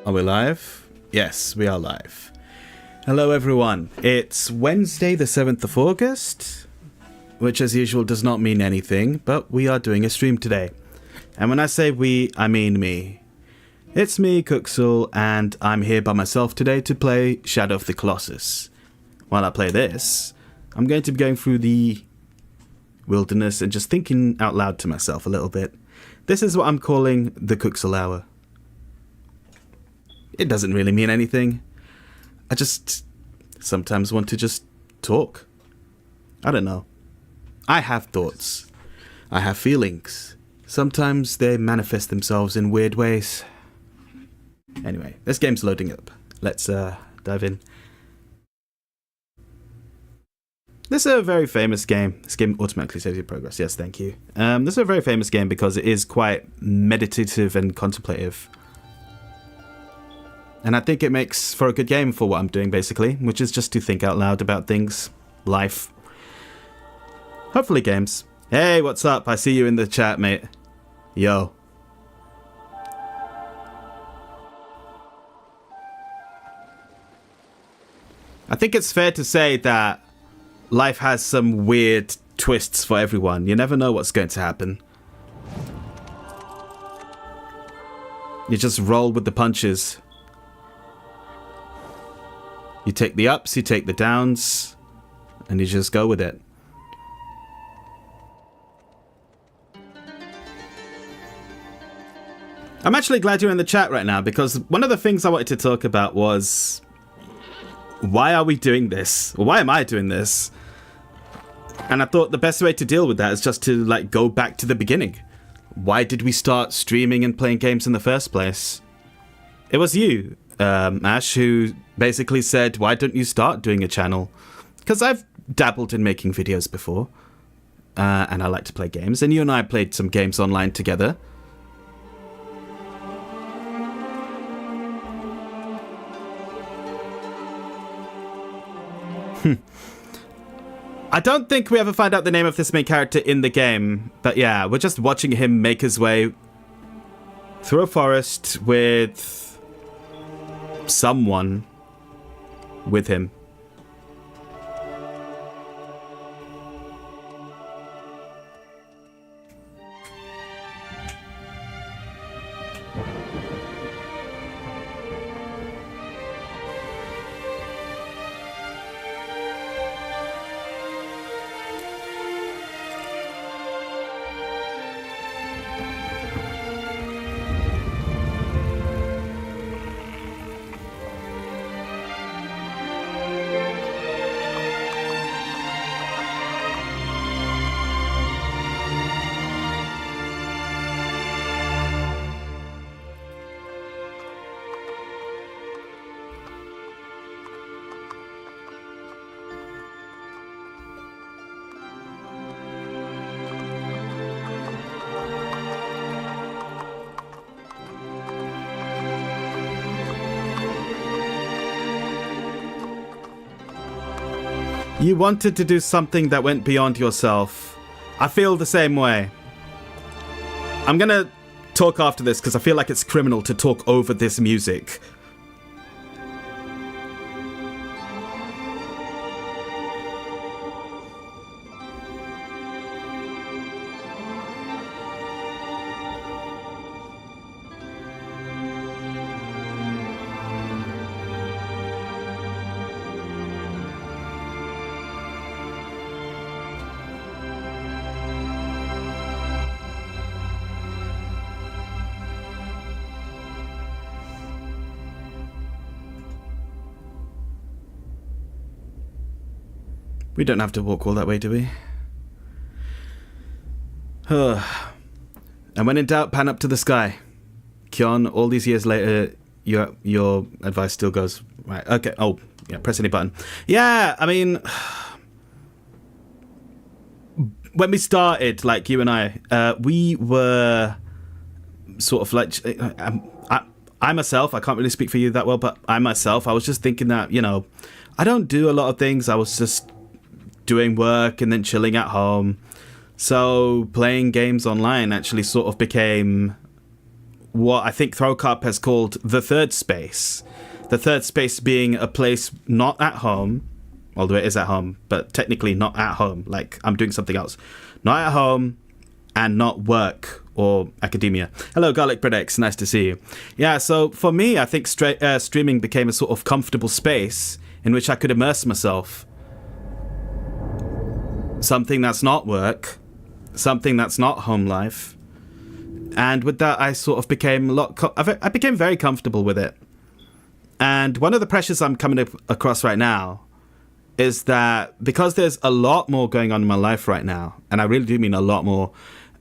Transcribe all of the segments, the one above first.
Are we live? Yes, we are live. Hello everyone. It's Wednesday the 7th of August, which as usual does not mean anything, but we are doing a stream today. And when I say we, I mean me. It's me, Kuxel, and I'm here by myself today to play Shadow of the Colossus. While I play this, I'm going to be going through the wilderness and just thinking out loud to myself a little bit. This is what I'm calling the Kuxel Hour. It doesn't really mean anything. I just sometimes want to just talk. I don't know. I have thoughts. I have feelings. Sometimes they manifest themselves in weird ways. Anyway, this game's loading up. Let's dive in. This is a very famous game. This game automatically saves your progress. Yes, thank you. This is a very famous game because it is quite meditative and contemplative. And I think it makes for a good game for what I'm doing, basically, which is just to think out loud about things, life. Hopefully games. Hey, what's up? I see you in the chat, mate. Yo. I think it's fair to say that life has some weird twists for everyone. You never know what's going to happen. You just roll with the punches. You take the ups, you take the downs, and you just go with it. I'm actually glad you're in the chat right now, because one of the things I wanted to talk about was, why are we doing this? Why am I doing this? And I thought the best way to deal with that is just to go back to the beginning. Why did we start streaming and playing games in the first place? It was you, Ash, who basically said, why don't you start doing a channel? Because I've dabbled in making videos before, and I like to play games, and you and I played some games online together. I don't think we ever find out the name of this main character in the game, but yeah, we're just watching him make his way through a forest with someone with him. You wanted to do something that went beyond yourself. I feel the same way. I'm gonna talk after this because I feel like it's criminal to talk over this music. We don't have to walk all that way, do we? And when in doubt, pan up to the sky. Kyon, all these years later, your advice still goes right. Okay. Oh, yeah. Press any button. Yeah. I mean, when we started, like you and I, we were sort of like, I myself, I can't really speak for you that well, but I myself, I was just thinking that, I don't do a lot of things. I was just doing work and then chilling at home. So playing games online actually sort of became what I think Throwcarp has called the third space. The third space being a place not at home, although it is at home, but technically not at home, like I'm doing something else. Not at home and not work or academia. Hello, Garlic Bread, nice to see you. Yeah, so for me, I think streaming became a sort of comfortable space in which I could immerse myself. Something that's not work, something that's not home life. And with that, I sort of became I became very comfortable with it. And one of the pressures I'm coming across right now is that because there's a lot more going on in my life right now, and I really do mean a lot more,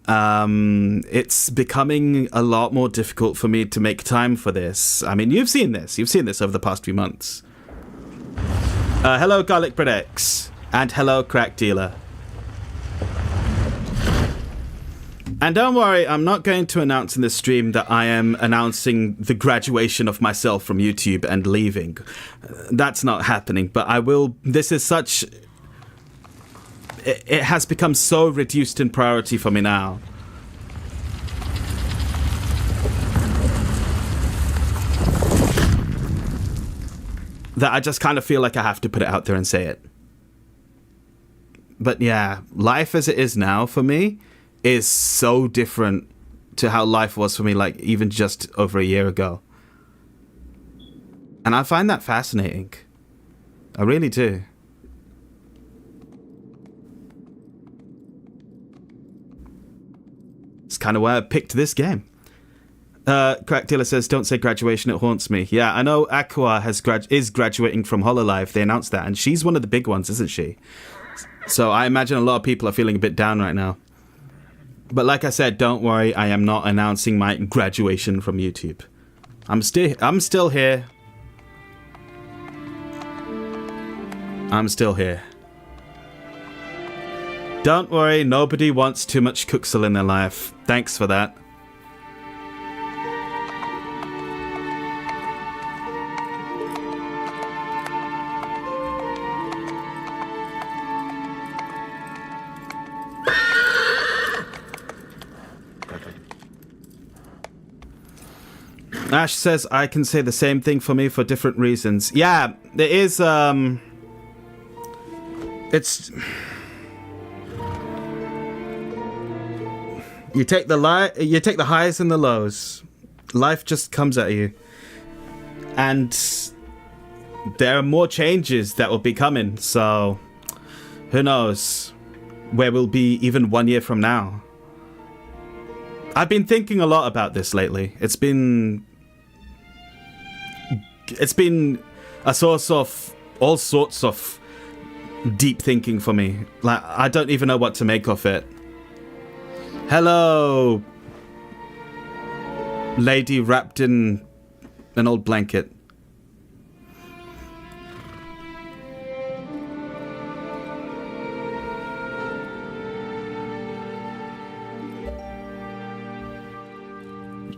it's becoming a lot more difficult for me to make time for this. I mean, you've seen this over the past few months. Hello, Garlic Bread X, and hello, Crack Dealer. And don't worry, I'm not going to announce in this stream that I am announcing the graduation of myself from YouTube and leaving. That's not happening, but I will. This is such. It has become so reduced in priority for me now. That I just kind of feel like I have to put it out there and say it. But yeah, life as it is now for me is so different to how life was for me, like even just over a year ago. And I find that fascinating. I really do. It's kind of why I picked this game. Crack Dealer says, don't say graduation, it haunts me. Yeah, I know Aqua is graduating from Hololive. They announced that, and she's one of the big ones, isn't she? So I imagine a lot of people are feeling a bit down right now. But like I said, don't worry, I am not announcing my graduation from YouTube. I'm still here. I'm still here. Don't worry, nobody wants too much Kuxel in their life. Thanks for that. Ash says, I can say the same thing for me for different reasons. Yeah, there is, it's... You take the highs and the lows. Life just comes at you. And there are more changes that will be coming, so who knows where we'll be even 1 year from now. I've been thinking a lot about this lately. It's been a source of all sorts of deep thinking for me. Like, I don't even know what to make of it. Hello, lady wrapped in an old blanket.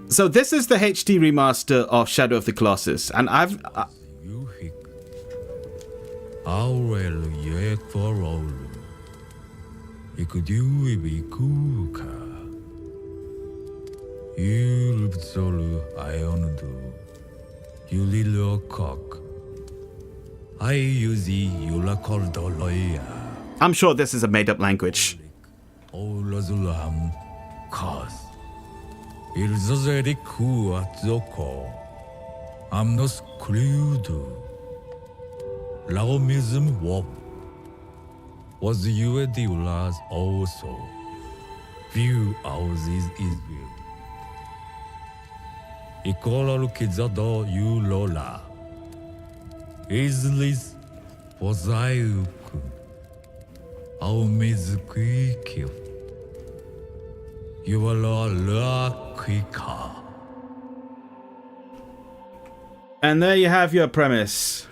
So this is the HD remaster of Shadow of the Colossus, and I've... I'm sure this is a made-up language. I'm not screwed. Laumism wop was you the last also. View houses is view. Equal kidzado you lola. Islis was I miss quick. You are la quicker. And there you have your premise.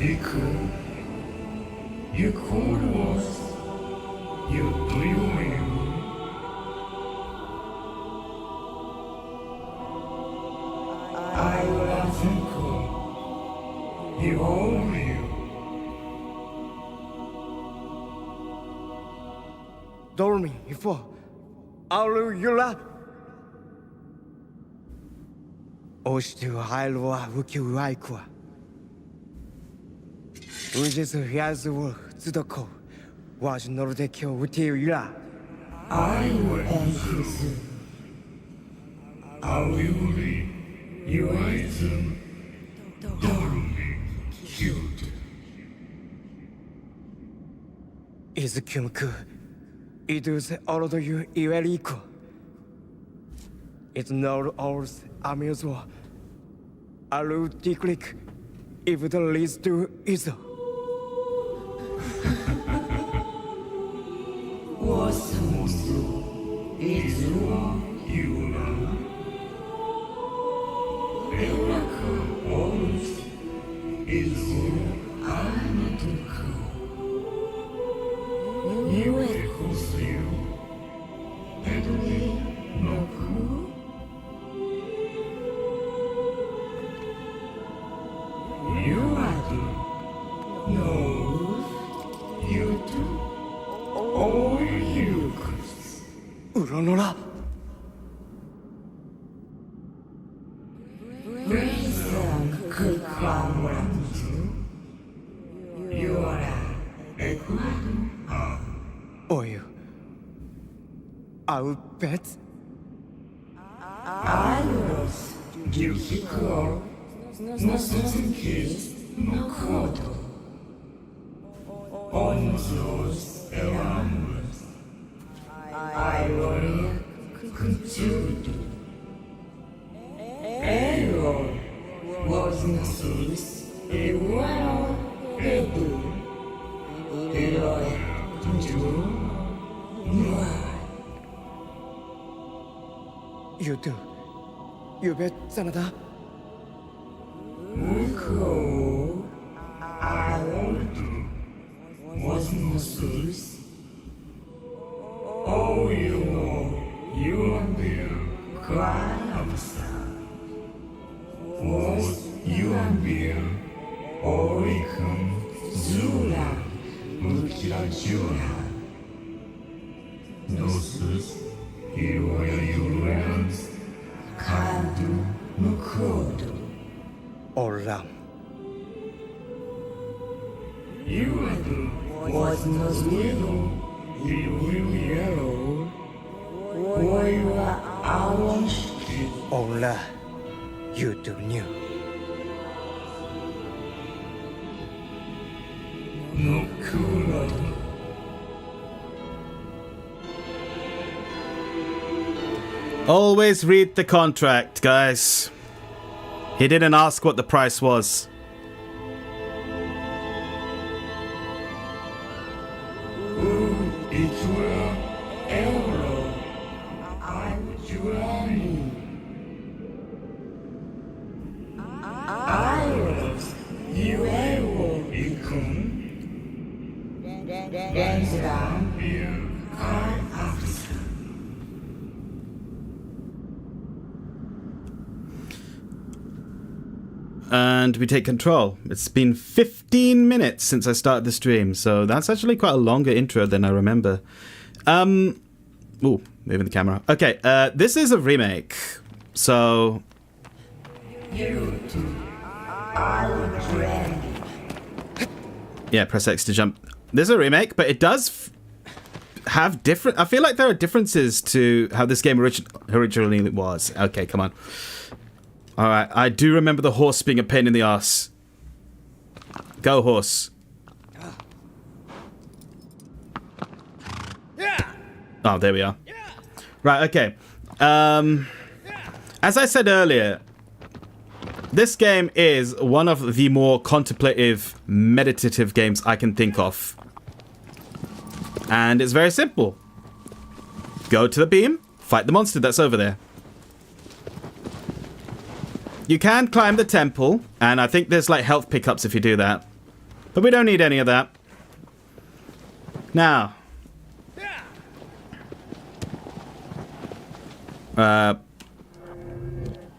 Iku, you called us, you dreaming. I wasn't cool, you own you. Dormi, for all you love. 押して入るは浮きワイクは。우지서 야즈워 즈도코 와즈 노르데키오 우티유라. I will answer. I will be your eyes. Dormi, cute. 이즈큐무크 이두세 어로도유 이웨리코. It's not ours amusement. Alu tiklik if the leads to is. 我什么时一直往有了，有了可我一直爱你的可，因为可是有，但是你那可。You are the no, you do, all you could. ウラノラ Reason could come around you. You are a good. おゆ I'll bet I was you call, no certain kiss, no code. On those around us, I will continue. Error was no source, it was a do. Error to no. You do You bet 真だ Cool. I will do. Was no source. Oh, you know, you are there. Cry outside. Was you are there. Or we come Zula. Mukira Jura. No source. You are your lands. Can't do no code. オラ You are the was no little, you will yellow. Or you are our shit. オラ You do new No cooler. Always read the contract, guys. He didn't ask what the price was. It will euro. I would you any. I was you ever become. Dance around here. I after. And we take control. It's been 15 minutes since I started the stream, so that's actually quite a longer intro than I remember. Ooh, moving the camera. Okay, this is a remake, so... You too. I would drag. Yeah, press X to jump. This is a remake, but it does have different... I feel like there are differences to how this game originally was. Okay, come on. Alright, I do remember the horse being a pain in the ass. Go, horse. Oh, there we are. Right, okay. As I said earlier, this game is one of the more contemplative, meditative games I can think of. And it's very simple. Go to the beam, fight the monster that's over there. You can climb the temple, and I think there's like health pickups if you do that. But we don't need any of that. Now.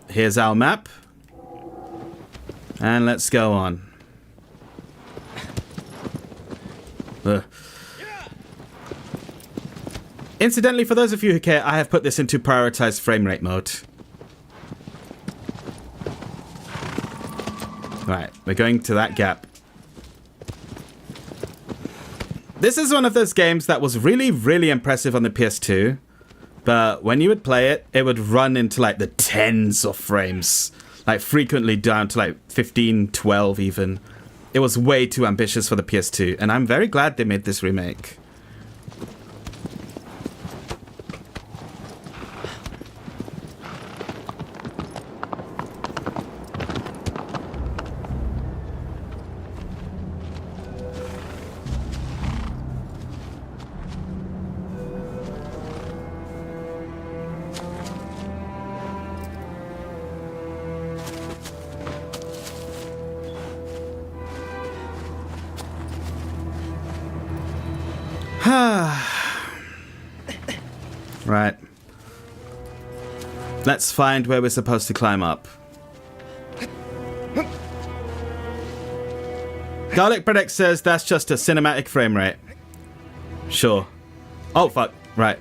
Here's our map. And let's go on. Ugh. Incidentally, for those of you who care, I have put this into prioritized frame rate mode. Right, we're going to that gap. This is one of those games that was really, really impressive on the PS2. But when you would play it, it would run into like the tens of frames. Like frequently down to like 15, 12 even. It was way too ambitious for the PS2. And I'm very glad they made this remake. Right. Let's find where we're supposed to climb up. Garlic Predict says that's just a cinematic frame rate. Sure. Oh, fuck. Right.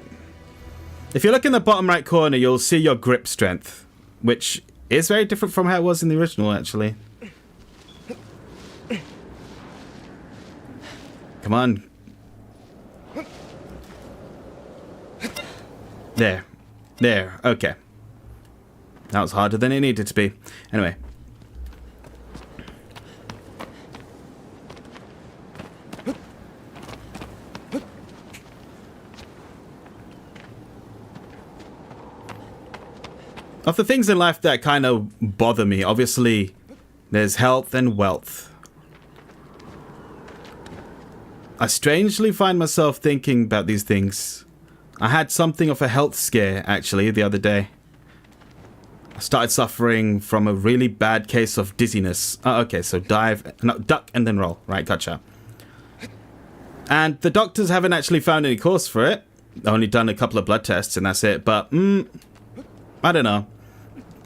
If you look in the bottom right corner, you'll see your grip strength, which is very different from how it was in the original, actually. Come on. There. There. Okay. That was harder than it needed to be. Anyway. Of the things in life that kind of bother me, obviously, there's health and wealth. I strangely find myself thinking about these things. I had something of a health scare, actually, the other day. I started suffering from a really bad case of dizziness. Oh, okay, so duck and then roll. Right, gotcha. And the doctors haven't actually found any cause for it. Only done a couple of blood tests and that's it. But, I don't know.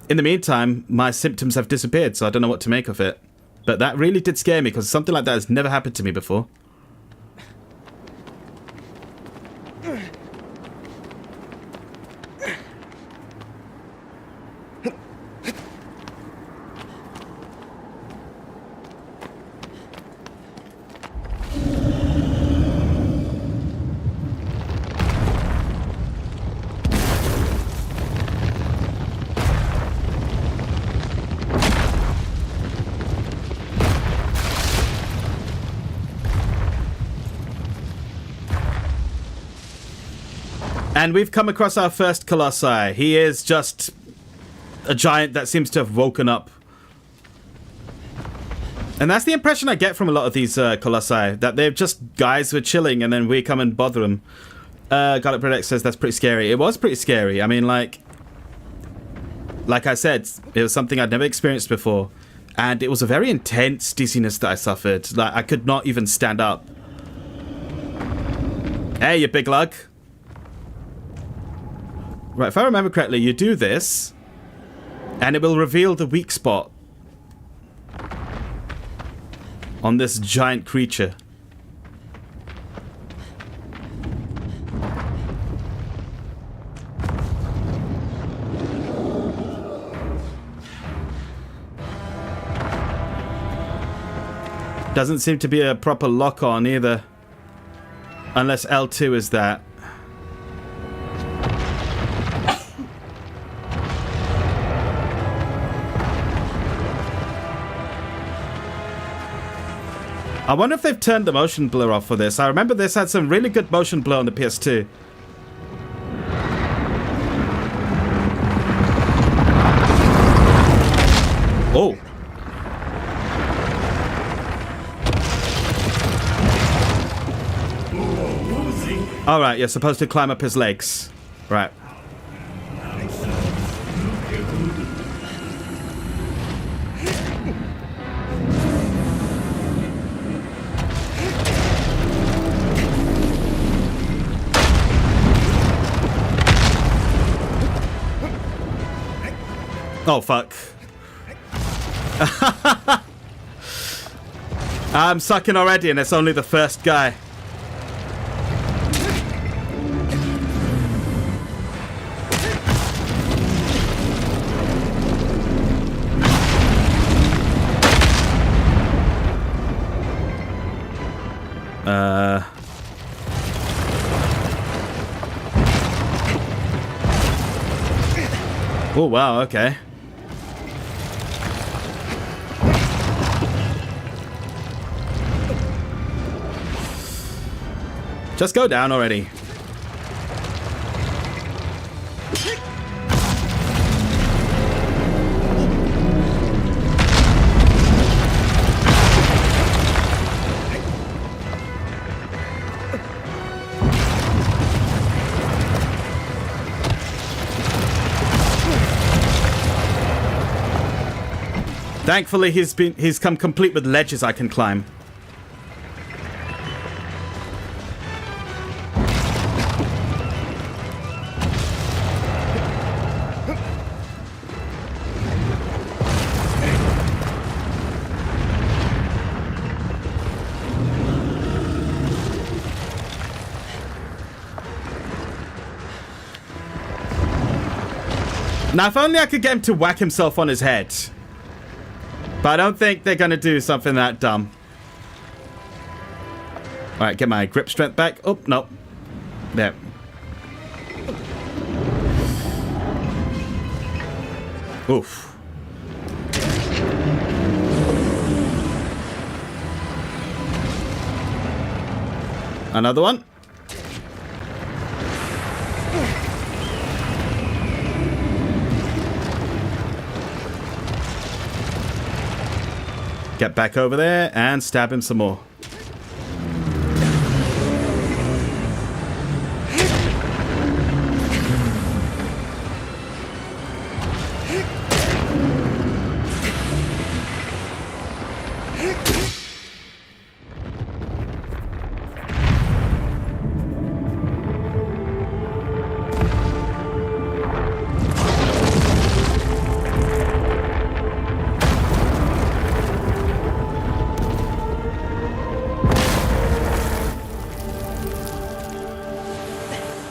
In the meantime, my symptoms have disappeared, so I don't know what to make of it. But that really did scare me, because something like that has never happened to me before. And we've come across our first Colossi. He is just a giant that seems to have woken up. And that's the impression I get from a lot of these Colossi, that they're just guys who are chilling and then we come and bother them. Garlic Predict says that's pretty scary. It was pretty scary. I mean, like I said, it was something I'd never experienced before. And it was a very intense dizziness that I suffered. Like, I could not even stand up. Hey, you big lug. Right, if I remember correctly, you do this, and it will reveal the weak spot on this giant creature. Doesn't seem to be a proper lock on either, unless L2 is that. I wonder if they've turned the motion blur off for this. I remember this had some really good motion blur on the PS2. Oh. Alright, you're supposed to climb up his legs. Right. Oh, fuck. I'm sucking already, and it's only the first guy. Oh, wow, okay. Just go down already. Thankfully, he's come complete with ledges I can climb. Now, if only I could get him to whack himself on his head. But I don't think they're going to do something that dumb. Alright, get my grip strength back. Oh, no. There. Oof. Another one. Get back over there and stab him some more.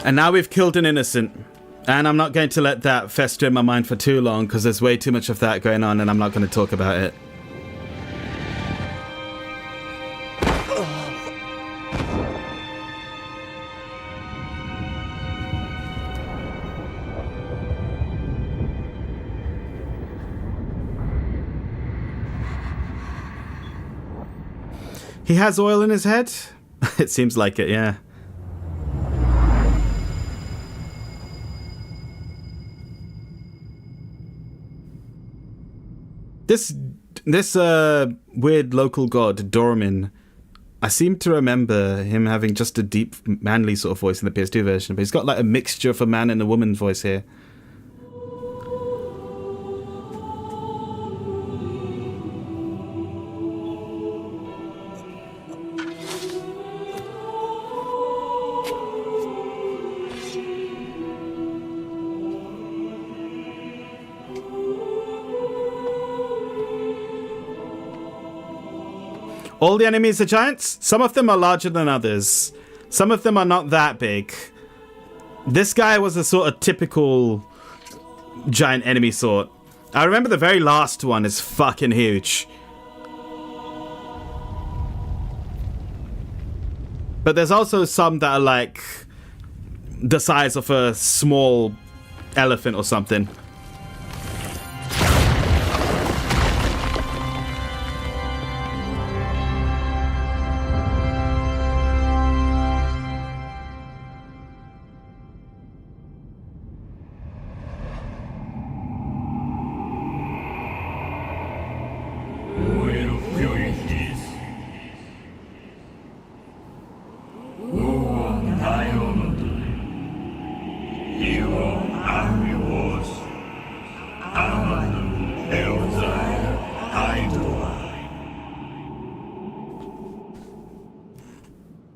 And now we've killed an innocent. And I'm not going to let that fester in my mind for too long, because there's way too much of that going on and I'm not going to talk about it. He has oil in his head? It seems like it, yeah. This weird local god, Dormin, I seem to remember him having just a deep, manly sort of voice in the PS2 version, but he's got like a mixture of a man and a woman voice here. All the enemies are giants? Some of them are larger than others. Some of them are not that big. This guy was a sort of typical giant enemy sort. I remember the very last one is fucking huge. But there's also some that are like the size of a small elephant or something.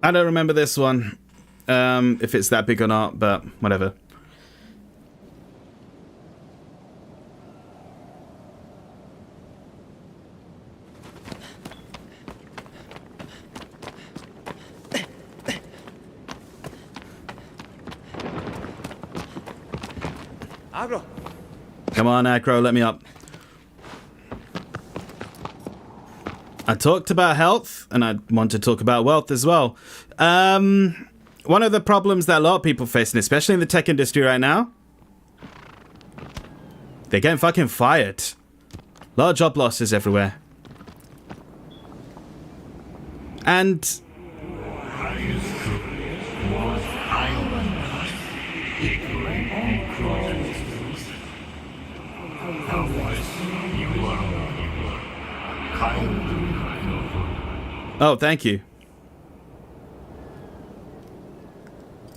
I don't remember this one, if it's that big or not, but whatever. Agro. Come on, Acro, let me up. I talked about health, and I want to talk about wealth as well. One of the problems that a lot of people face, and especially in the tech industry right now, they're getting fucking fired. A lot of job losses everywhere. And oh, thank you.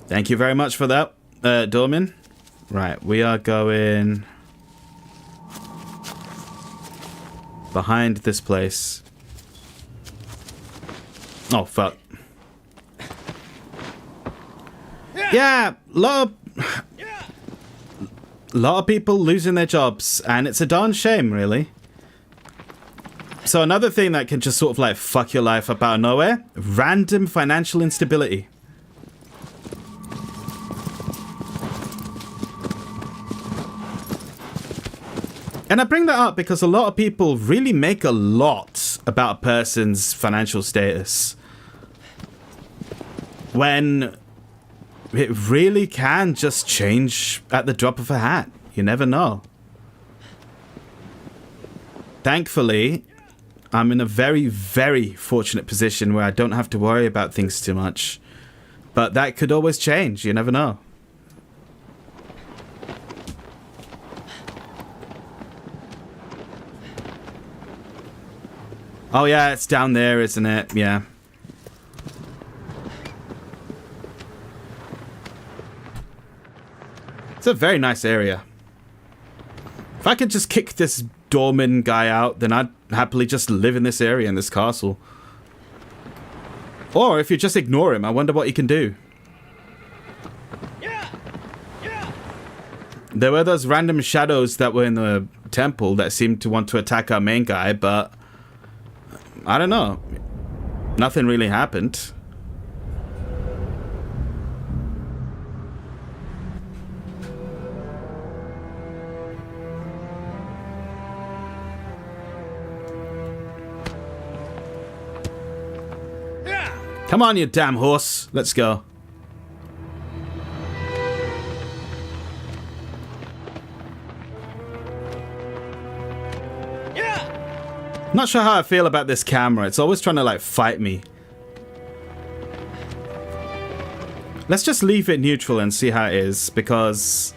Thank you very much for that, Dormin. Right, we are going behind this place. Oh, fuck. Yeah, lot of people losing their jobs, and it's a darn shame, really. So another thing that can just sort of like fuck your life up out of nowhere, random financial instability. And I bring that up because a lot of people really make a lot about a person's financial status, when it really can just change at the drop of a hat. You never know. Thankfully, I'm in a very, very fortunate position where I don't have to worry about things too much. But that could always change. You never know. Oh yeah, it's down there, isn't it? Yeah. It's a very nice area. If I could just kick this doorman guy out, then I'd happily just live in this area, in this castle. Or if you just ignore him, I wonder what you can do. There were those random shadows that were in the temple that seemed to want to attack our main guy, but I don't know. Nothing really happened. Come on, you damn horse. Let's go. Not sure how I feel about this camera. It's always trying to, like, fight me. Let's just leave it neutral and see how it is, because...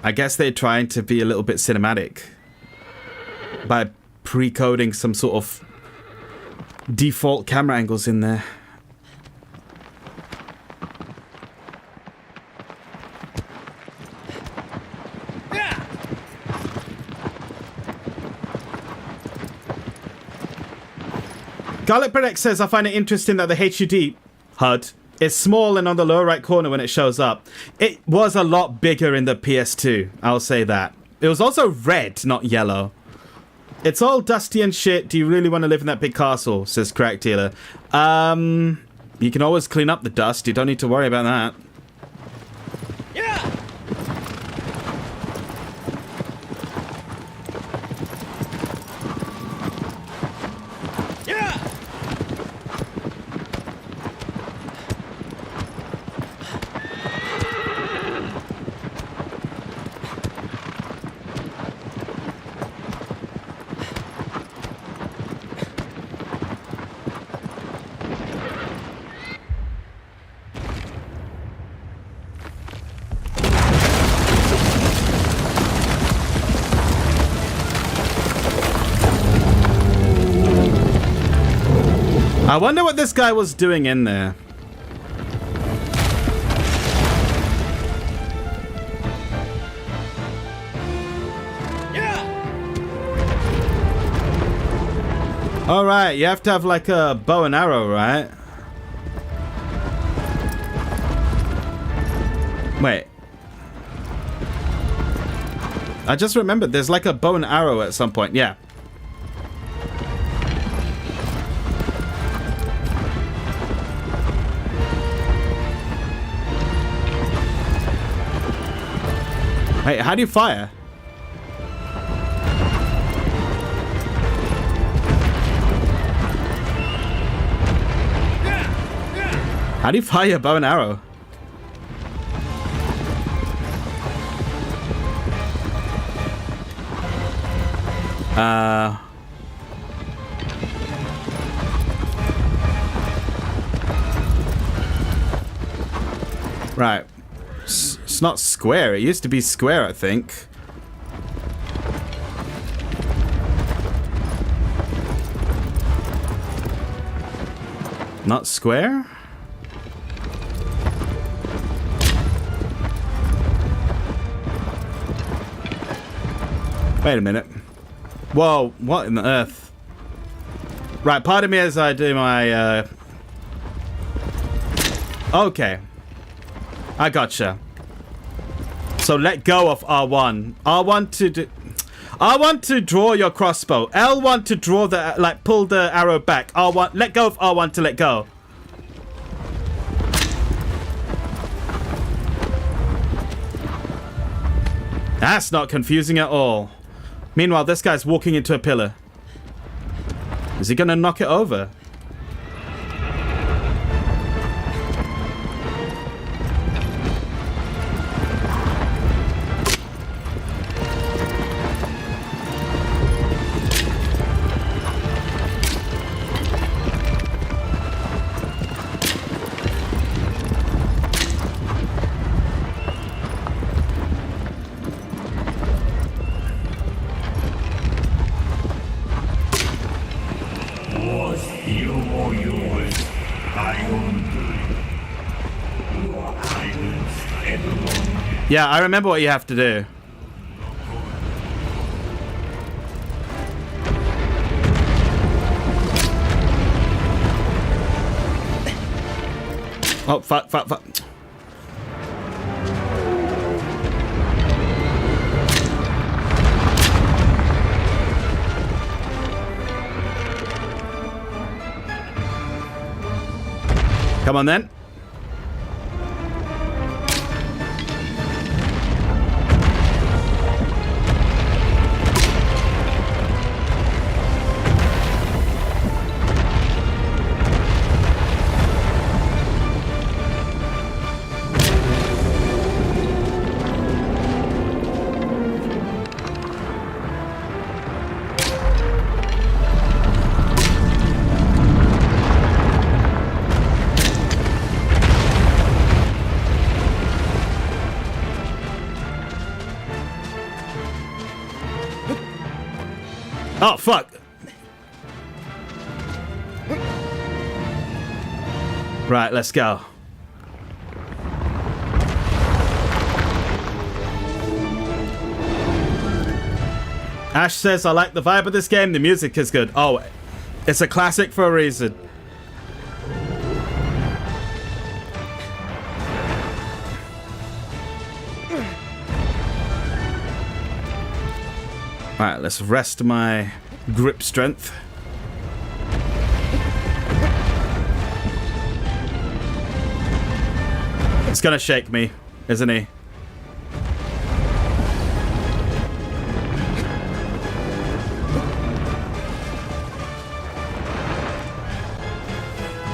I guess they're trying to be a little bit cinematic by pre-coding some sort of default camera angles in there. Garlic Predec says, I find it interesting that the HUD HUD is small and on the lower right corner when it shows up. It was a lot bigger in the PS2, I'll say that. It was also red, not yellow. It's all dusty and shit. Do you really want to live in that big castle? Says Crack Dealer. You can always clean up the dust. You don't need to worry about that. I wonder what this guy was doing in there. Alright, you have to have like a bow and arrow, right? Wait. I just remembered there's like a bow and arrow at some point, yeah. Wait, how do you fire? How do you fire a bow and arrow? Right. It's not square. It used to be square, I think. Not square? Wait a minute. Whoa, what in the earth? Right, pardon me as I do my, Okay. I gotcha. So let go of R1. R1 to draw your crossbow. L1 to draw the, like, pull the arrow back. R1, let go of R1 to let go. That's not confusing at all. Meanwhile, this guy's walking into a pillar. Is he gonna knock it over? Yeah, I remember what you have to do. Oh, fuck. Come on then. Oh, fuck. Right, let's go. Ash says, I like the vibe of this game. The music is good. Oh, it's a classic for a reason. Alright, let's rest my grip strength. It's gonna shake me, isn't he?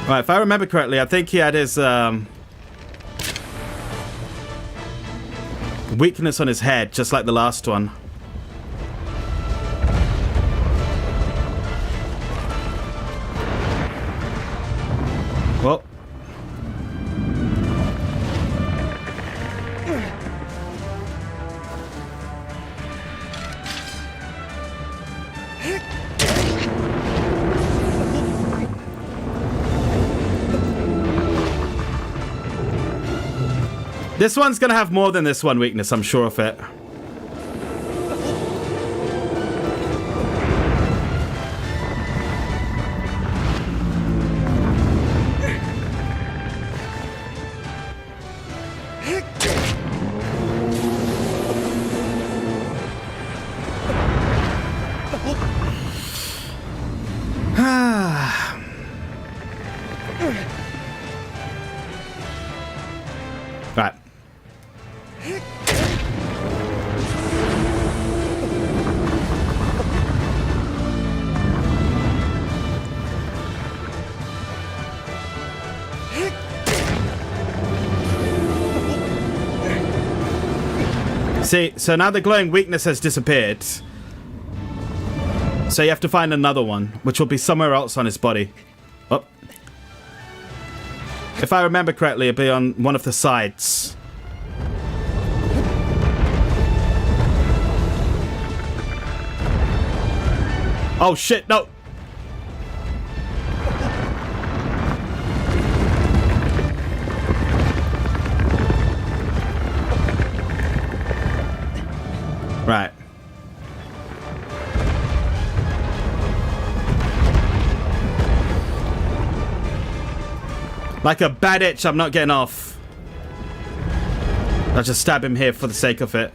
Right, if I remember correctly, I think he had his weakness on his head, just like the last one. Well. This one's gonna have more than this one weakness, I'm sure of it. Right. See, so now the glowing weakness has disappeared. So you have to find another one, which will be somewhere else on his body. Oh. If I remember correctly, it'll be on one of the sides. Oh shit, no! Right. Like a bad itch, I'm not getting off. I'll just stab him here for the sake of it.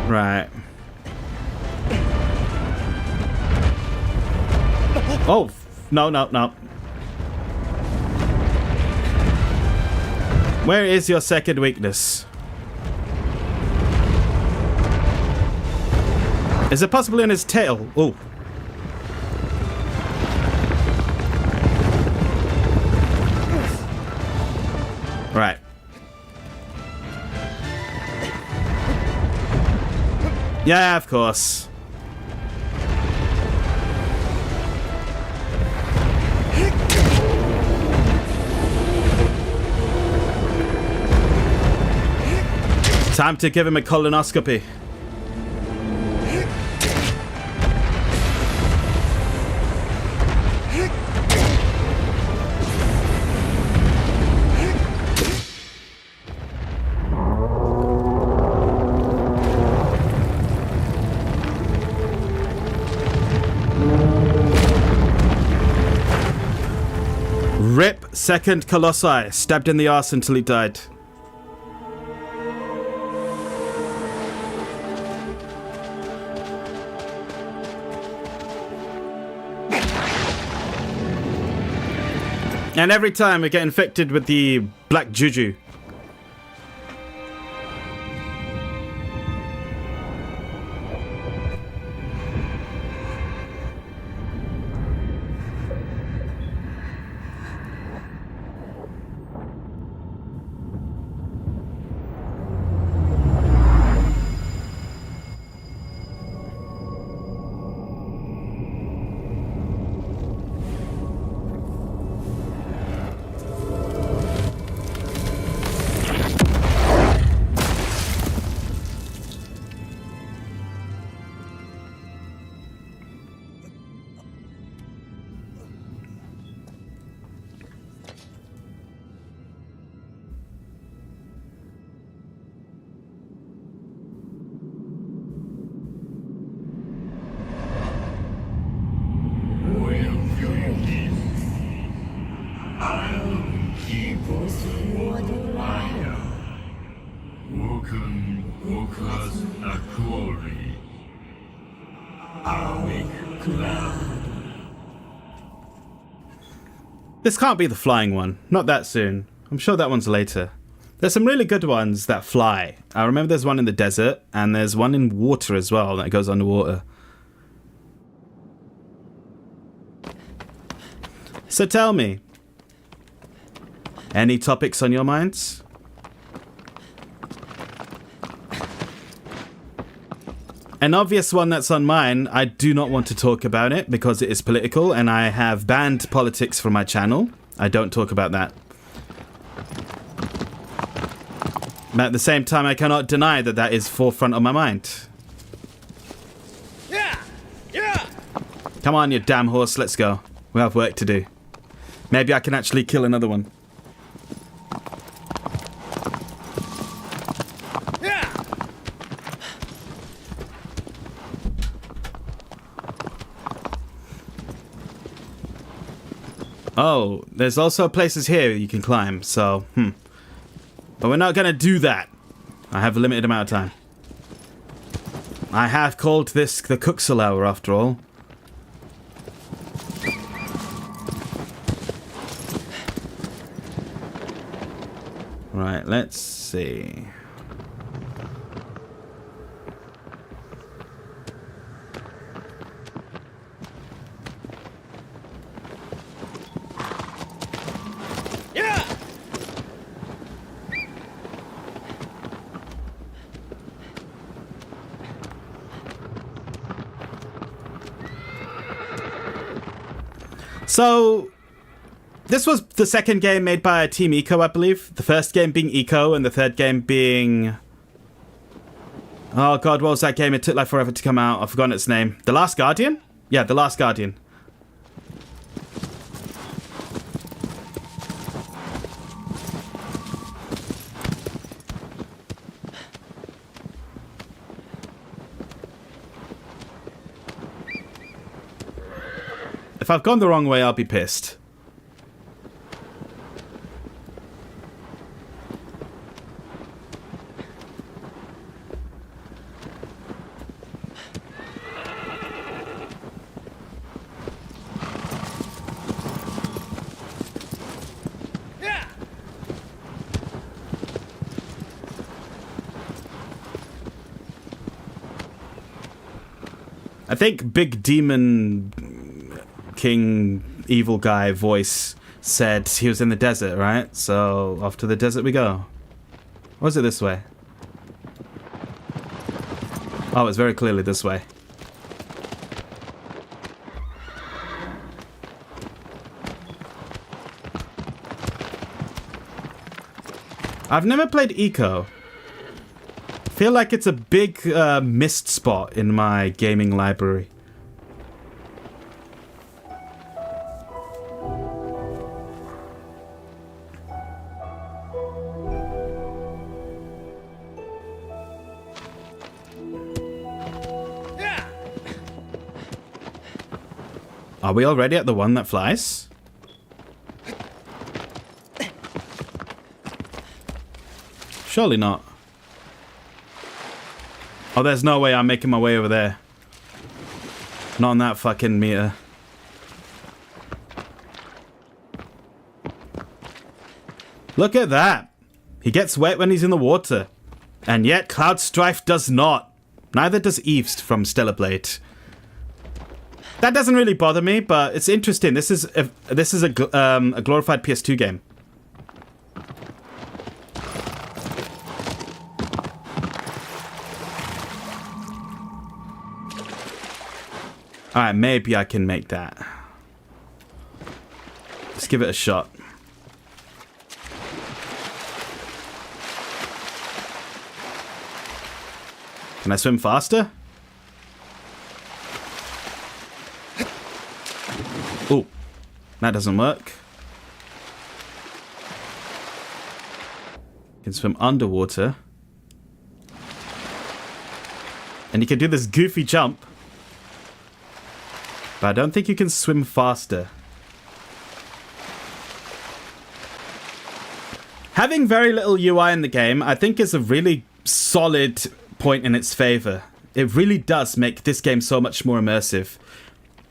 Right. Oh, no, no, no. Where is your second weakness? Is it possibly in his tail? Oh. Right. Yeah, of course. Time to give him a colonoscopy. Rip, second Colossi, stabbed in the arse until he died. And every time we get infected with the black juju. This can't be the flying one. Not that soon. I'm sure that one's later. There's some really good ones that fly. I remember there's one in the desert, and there's one in water as well that goes underwater. So tell me, any topics on your minds? An obvious one that's on mine, I do not want to talk about it because it is political and I have banned politics from my channel. I don't talk about that. But at the same time, I cannot deny that that is forefront of my mind. Yeah! Yeah! Come on, you damn horse, let's go. We have work to do. Maybe I can actually kill another one. Oh, there's also places here you can climb, so, But we're not gonna do that. I have a limited amount of time. I have called this the Kuxel hour, after all. Right, let's see. So, this was the second game made by Team Eco, I believe. The first game being Eco, and the third game being... Oh god, what was that game? It took like forever to come out. I've forgotten its name. The Last Guardian? Yeah, The Last Guardian. If I've gone the wrong way, I'll be pissed. I think Big Demon King Evil Guy voice said he was in the desert, right? So off to the desert we go. Or is it this way? Oh, it's very clearly this way. I've never played Eco. I feel like it's a big missed spot in my gaming library. Are we already at the one that flies? Surely not. Oh, there's no way I'm making my way over there. Not on that fucking meter. Look at that. He gets wet when he's in the water. And yet Cloud Strife does not. Neither does Eves from Stellar Blade. That doesn't really bother me, but it's interesting. This is a glorified PS2 game. Alright, maybe I can make that. Let's give it a shot. Can I swim faster? Oh, that doesn't work. You can swim underwater. And you can do this goofy jump. But I don't think you can swim faster. Having very little UI in the game, I think, is a really solid point in its favor. It really does make this game so much more immersive.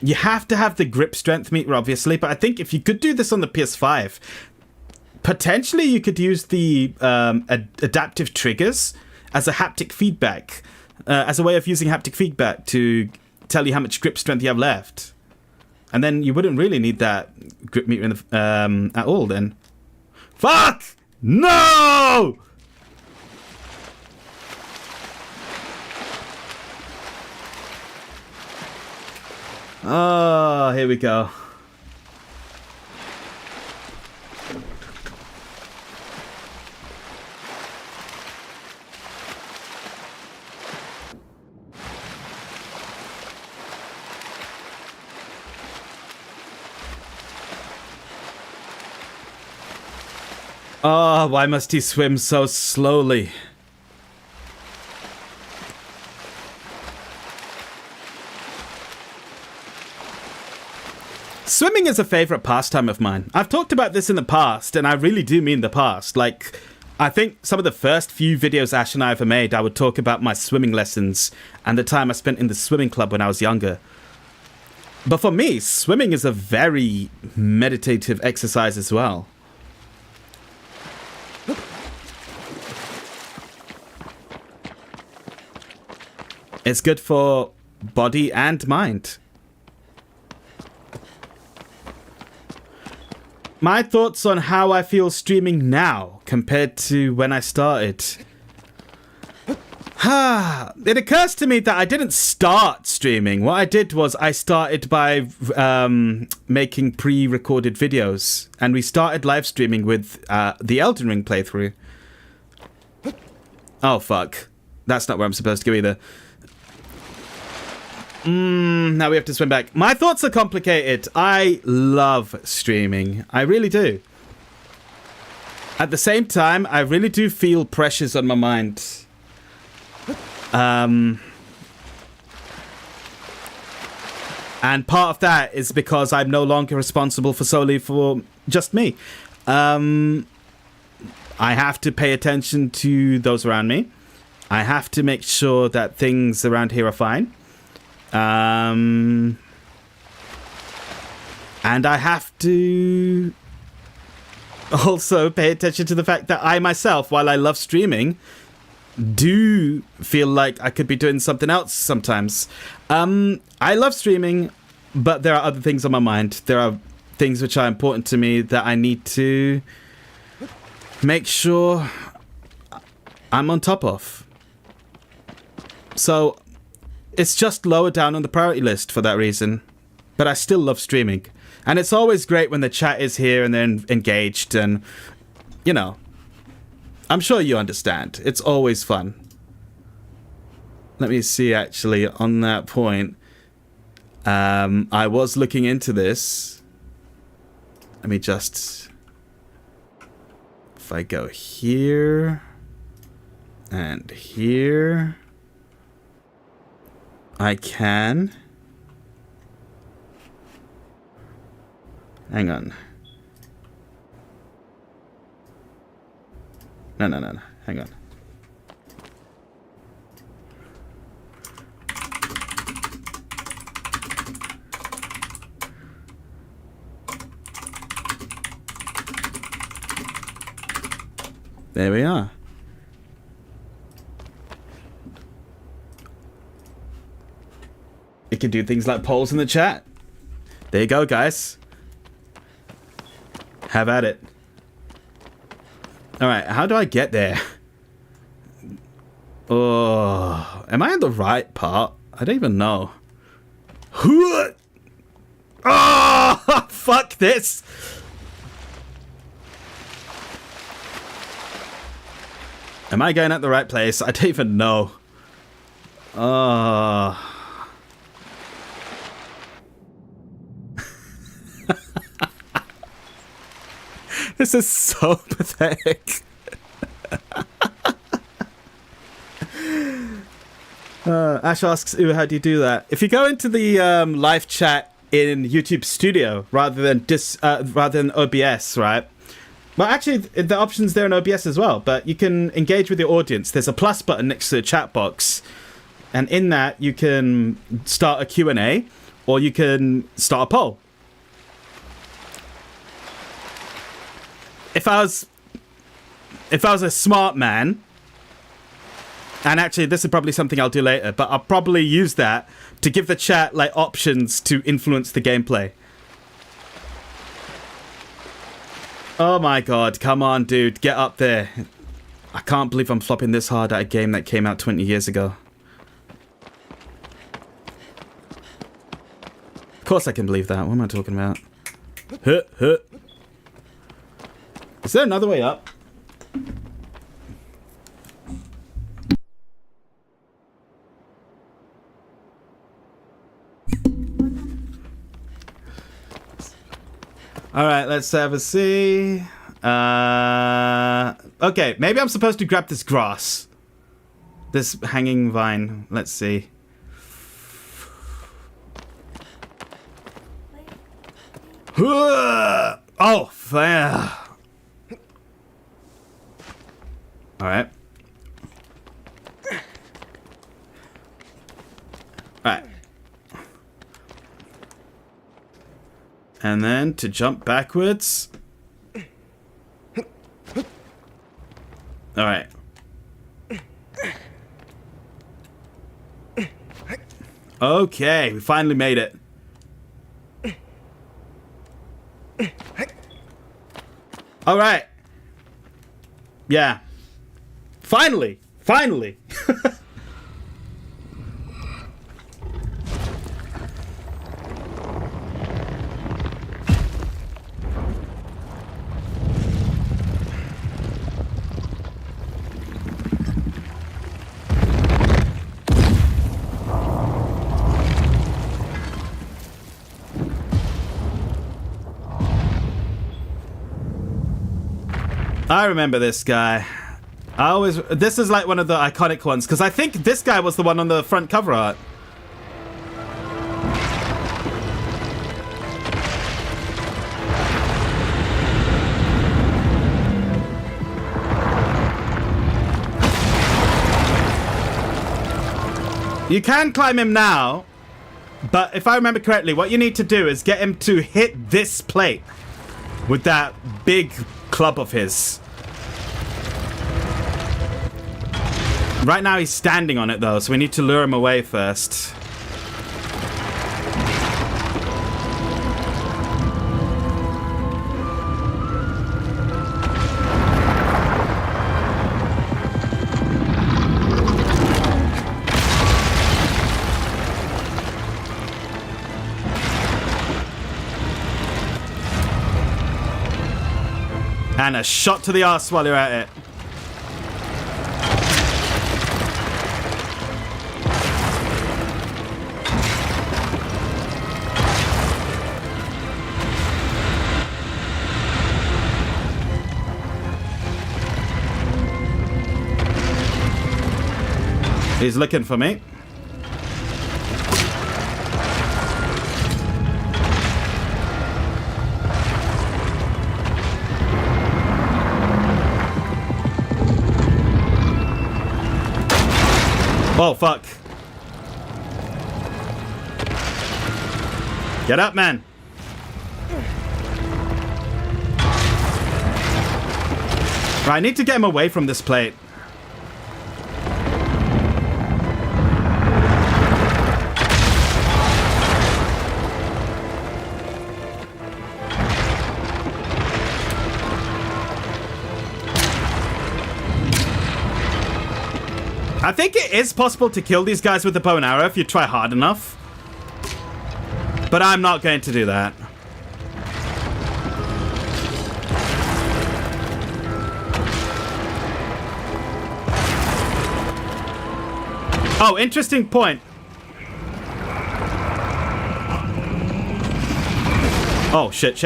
You have to have the grip strength meter, obviously, but I think if you could do this on the PS5, potentially you could use the adaptive triggers as a haptic feedback, as a way of using haptic feedback to tell you how much grip strength you have left. And then you wouldn't really need that grip meter in the, at all then. Fuck! No! Oh, here we go. Oh, why must he swim so slowly? Swimming is a favorite pastime of mine. I've talked about this in the past, and I really do mean the past. Like, I think some of the first few videos Ash and I ever made, I would talk about my swimming lessons and the time I spent in the swimming club when I was younger. But for me, swimming is a very meditative exercise as well. It's good for body and mind. My thoughts on how I feel streaming now compared to when I started. It occurs to me that I didn't start streaming. What I did was I started by making pre-recorded videos, and we started live streaming with the Elden Ring playthrough. Oh, fuck. That's not where I'm supposed to go either. Now we have to swim back. My thoughts are complicated. I love streaming. I really do. At the same time, I really do feel pressures on my mind. And part of that is because I'm no longer responsible solely for just me. I have to pay attention to those around me. I have to make sure that things around here are fine. And I have to also pay attention to the fact that I myself, while I love streaming, do feel like I could be doing something else sometimes. I love streaming, but there are other things on my mind. There are things which are important to me that I need to make sure I'm on top of. So it's just lower down on the priority list for that reason. But I still love streaming. And it's always great when the chat is here and they're engaged and, you know, I'm sure you understand. It's always fun. Let me see, actually, on that point. I was looking into this. Let me just... If I go here... and here... I can... Hang on. No. Hang on. There we are. You can do things like polls in the chat. There you go, guys. Have at it. Alright, how do I get there? Oh, am I in the right part? I don't even know. Oh, fuck this. Am I going at the right place? I don't even know. Oh. This is so pathetic. Ash asks, "Ooh, how do you do that?" If you go into the live chat in YouTube Studio rather than OBS, right? Well, actually, the option's there in OBS as well, but you can engage with your audience. There's a plus button next to the chat box, and in that you can start a Q&A or you can start a poll. If I was a smart man, and actually this is probably something I'll do later, but I'll probably use that to give the chat like options to influence the gameplay. Oh my god, come on dude, get up there. I can't believe I'm flopping this hard at a game that came out 20 years ago. Of course I can believe that, what am I talking about? Is there another way up? Alright, let's have a see. Okay, maybe I'm supposed to grab this grass. This hanging vine. Let's see. Oh, fair. Alright. Alright. And then to jump backwards. Alright. Okay, we finally made it. Alright. Yeah. Finally. I remember this guy. This is like one of the iconic ones, because I think this guy was the one on the front cover art. You can climb him now, but if I remember correctly, what you need to do is get him to hit this plate with that big club of his. Right now he's standing on it though, so we need to lure him away first. And a shot to the arse while you're at it. He's looking for me. Oh, fuck. Get up, man. Right, I need to get him away from this plate. I think it is possible to kill these guys with a bow and arrow if you try hard enough. But I'm not going to do that. Oh, interesting point. Oh, shit.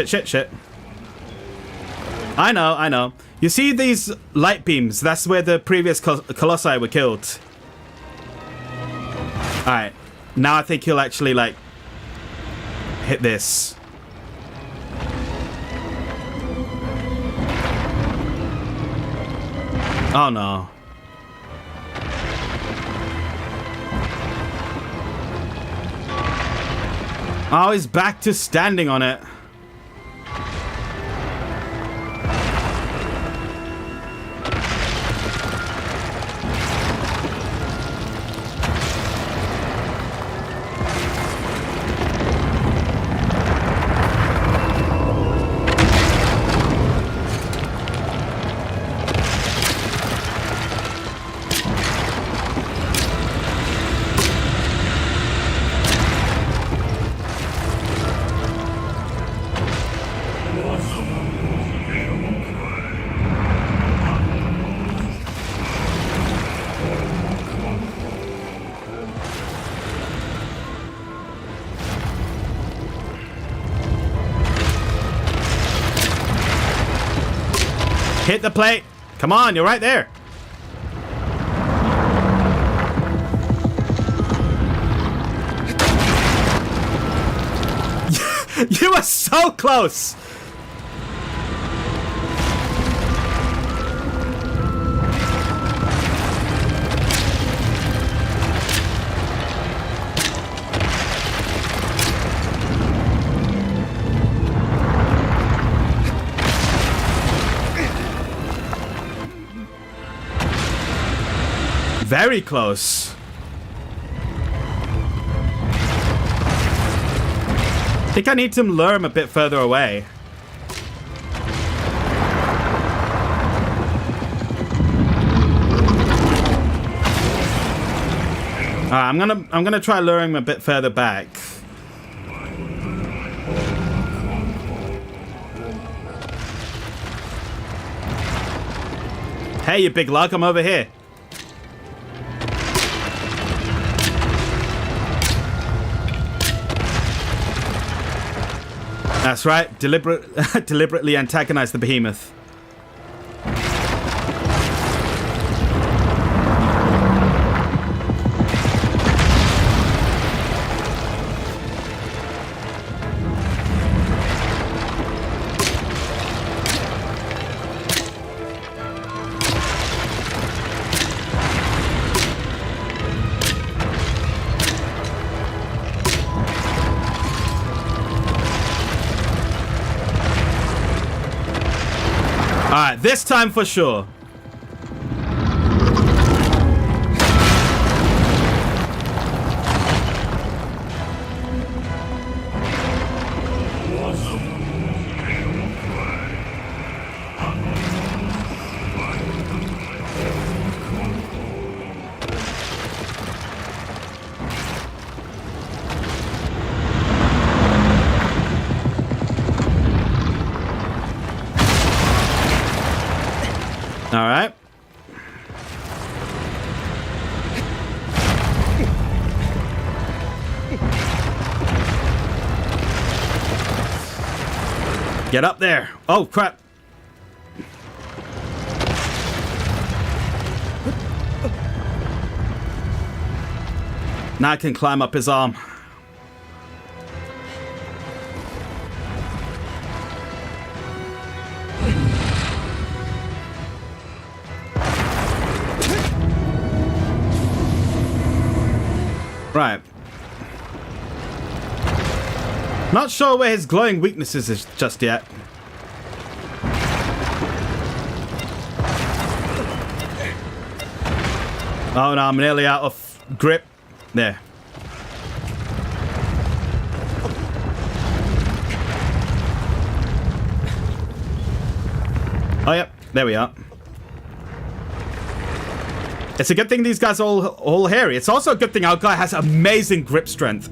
I know. You see these light beams? That's where the previous Colossi were killed. Alright. Now I think he'll actually, like, hit this. Oh, no. Oh, he's back to standing on it. Hit the plate. Come on, you're right there. You were so close. Very close. I think I need to lure him a bit further away. I'm gonna try luring him a bit further back. Hey, you big lug, I'm over here. That's right. Deliberately antagonize the behemoth. Alright, this time for sure. All right. Get up there. Oh, crap. Now I can climb up his arm. Right. Not sure where his glowing weaknesses is just yet. Oh no, I'm nearly out of grip. There. Oh yep, there we are. It's a good thing these guys are all hairy. It's also a good thing our guy has amazing grip strength.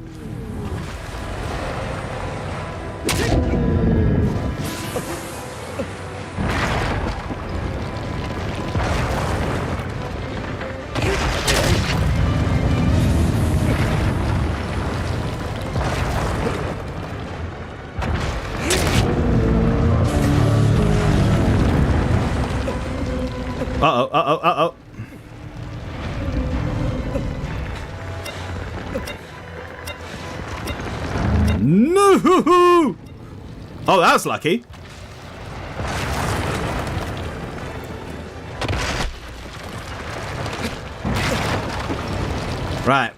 Uh-oh, uh-oh, uh-oh. No! Oh, that was lucky. Right.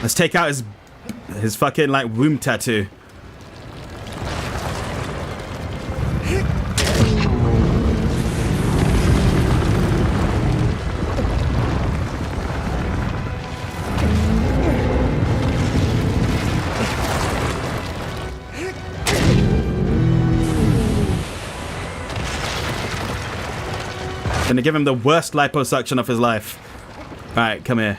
Let's take out his fucking like womb tattoo. Gonna give him the worst liposuction of his life. Alright, come here.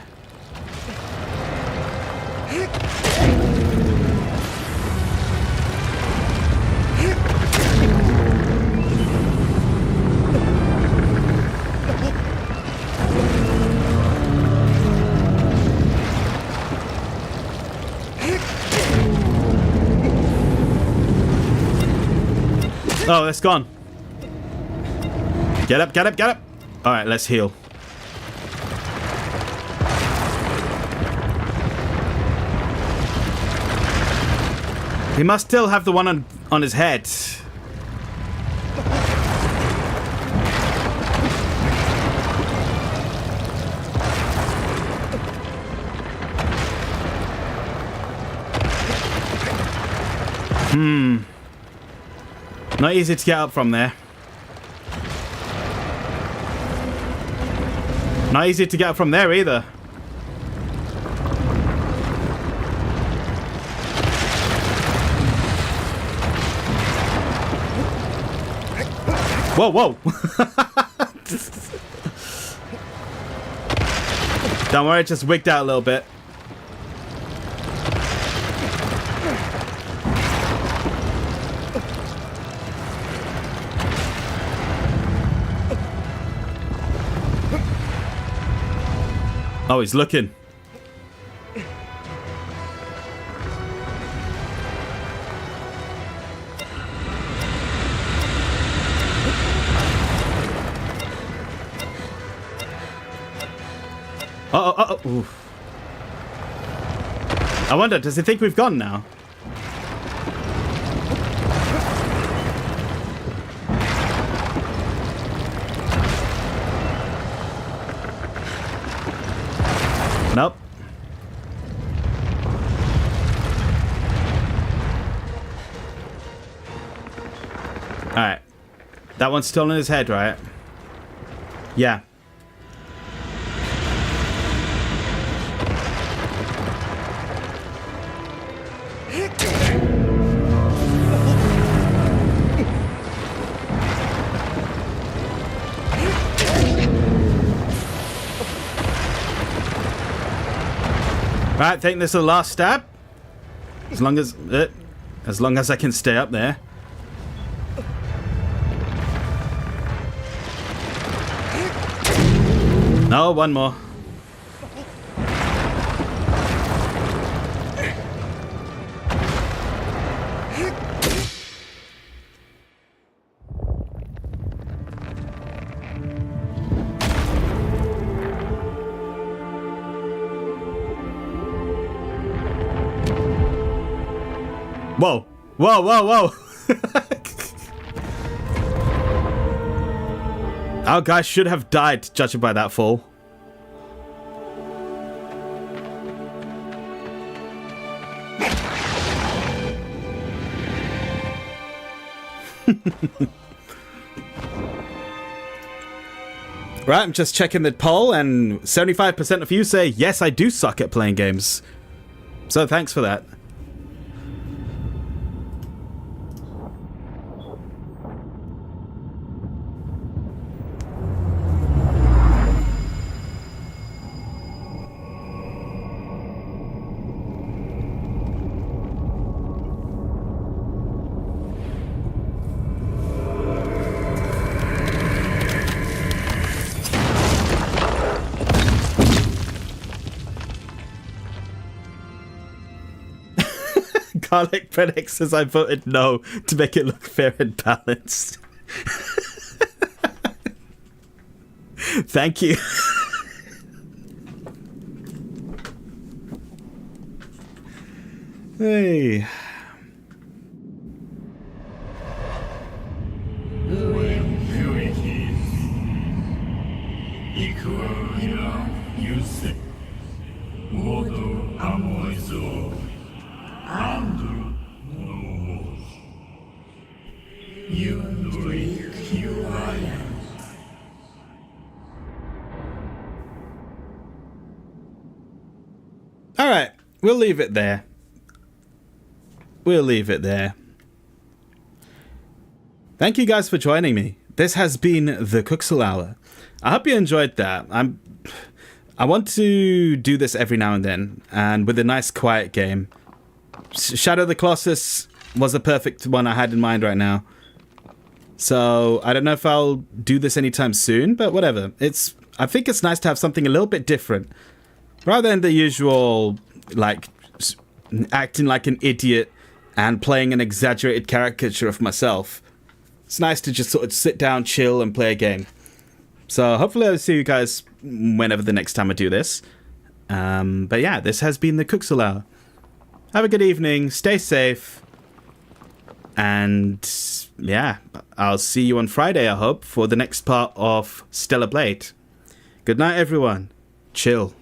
Oh, it's gone. Get up, get up, get up. Alright, let's heal. He must still have the one on his head. Not easy to get up from there. Not easy to get up from there either. Whoa, whoa. Don't worry, it just wigged out a little bit. Oh, he's looking. Uh-oh, uh-oh. Oof. I wonder, does he think we've gone now? Nope. Alright. That one's still in his head, right? Yeah. Right, I think this is the last stab. As long as I can stay up there. No, one more. Whoa. Whoa, whoa, whoa. Our guy should have died, judging by that fall. Right, I'm just checking the poll, and 75% of you say, yes, I do suck at playing games. So thanks for that. Garlic Predix says I voted no to make it look fair and balanced. Thank you. Hey. All right, we'll leave it there. We'll leave it there. Thank you guys for joining me. This has been the Kuxel Hour. I hope you enjoyed that. I want to do this every now and then, and with a nice quiet game. Shadow of the Colossus was a perfect one I had in mind right now. So I don't know if I'll do this anytime soon, but whatever. I think it's nice to have something a little bit different. Rather than the usual, like, acting like an idiot and playing an exaggerated caricature of myself. It's nice to just sort of sit down, chill, and play a game. So hopefully I'll see you guys whenever the next time I do this. But yeah, this has been the Kuxel Hour. Have a good evening, stay safe, and yeah, I'll see you on Friday, I hope, for the next part of Stellar Blade. Good night, everyone. Chill.